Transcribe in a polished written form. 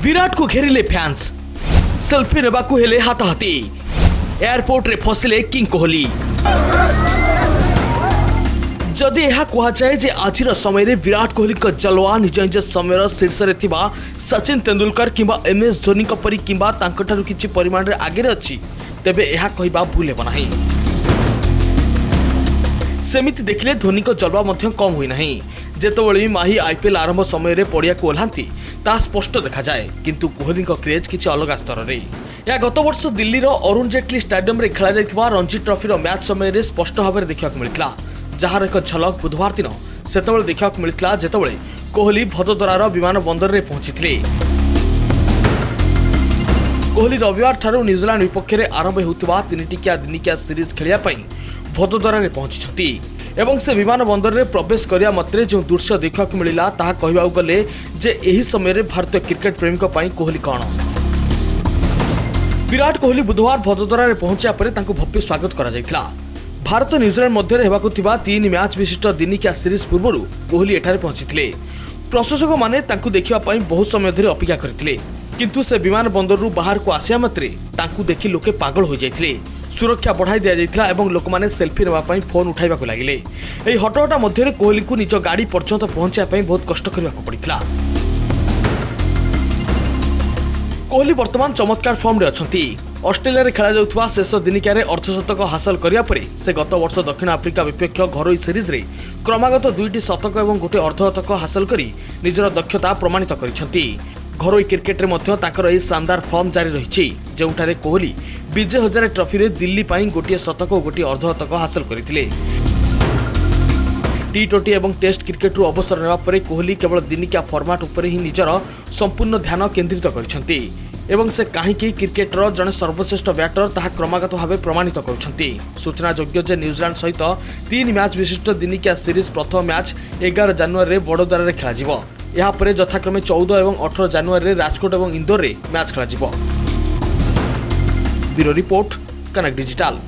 विराट को घेरिले fans selfie नेबाकू हेले हाथाहाती airport रे फसिले किंग कोहली। जदि यह कहुए जे आज समय रे विराट कोहली का जलवा निज निज समय शीर्ष रे थिबा सचिन तेंदुलकर किंबा एमएस धोनी परी किंबा तांकठारु किछि परिमाण रे आगे अछि तेबे यह कहबा भूल हेबो नाही। सेमिति देखिले धोनी को जलवा मध्य कम हुई नाही। जेतबेले माही आईपीएल आरंभ समय रे पड़िया को ओह्लांती ता स्पष्ट देखा जाए, किंतु कोहली को क्रेज किछि अलग स्तर रे। या गत वर्ष दिल्ली रो अरुण जेटली स्टेडियम रे खेला जायथिबा रणजी ट्रॉफी रो मैच समय रे स्पष्ट भाव में देखा मिलता, जार एक झलक बुधवार दिन सेतबेले देखा मिलता जेतबेले कोहली भदोदरार विमान बंदर रे पहुंचीथिले। कोहली रविवार ठारू न्यूजीलैंड विपक्ष में आरंभ होउथिबा दिनिटिकिया सीरीज खेलिया पई भदोदरा रे पहुंचीछथि एवं से विमान बंदर रे प्रवेश करिया मात्रे जो दृश्य देखा मिलला ताहा कहबाउ गले जे एही समय रे भारतीय क्रिकेट प्रेमी पई कोहली कौन। विराट कोहली बुधवार भदोदरा रे पहुंचिया परे तांको भव्य स्वागत करा जायतिला। भारत न्यूजीलैंड मध्य हेबाकु थिबा 3 मैच विशिष्ट दिनिकिया सीरीज पूर्वरु कोहली एठारे पहुंचीथिले। प्रशंसक माने तांको देखिबा पई बहुत समय धरि अपेक्षा करथिले, किंतु से विमान बंदररू बाहर को आसिया मात्रे तांको देखि लोके पागल हो जायथिले। सुरक्षा बढ़ाई दिया जायतिला एवं लोक माने सेल्फी नेबा पई फोन उठाइबा को लागिले। एही हटहटा मध्य कोहली को निज गाड़ी पर्यंत पहुंचिया पई बहुत कष्ट करबा को पड़ितला। कोहली वर्तमान चमत्कार फॉर्म रे अछंती। ऑस्ट्रेलिया रे खेला जाउथबा शेष दिनिकिया रे अर्धशतक हासिल करिया परे से गत वर्ष दक्षिण आफ्रिका विपक्ष घरोई सीरीज रे क्रमागत 2टी शतक एवं गोटे अर्धशतक हासिल करी निजर दक्षता प्रमाणित करिसंती। घरोई क्रिकेट रे मध्य ताकर एही शानदार फॉर्म जारी रहिछि, जेउठारे कोहली विजय हजारे ट्रॉफी रे दिल्ली पाई गोटे शतक और गोटे अर्धशतक हासिल करथिले। टी20 एवं टेस्ट क्रिकेट रु अवसर नेबा परे कोहली केवल दिनिकिया फॉर्मेट उपरे ही निजर संपूर्ण ध्यान केंद्रित करिसंती एवं से काहीकि क्रिकेटर जने सर्वश्रेष्ठ बैटर ताहा क्रमागत भाव प्रमाणित करुछंती। सूचनायोग्य जे न्यूजीलैंड सहित 3 मैच विशिष्ट दिनिकिया सीरीज प्रथम मैच 11 जनवरी रे वडोदरा रे खेला जिवो। या परे यथाक्रमे 14 एवं 18 जनवरी रे राजकोट एवं इंदौर रे मैच खेला जिवो। Bureau report, connect digital.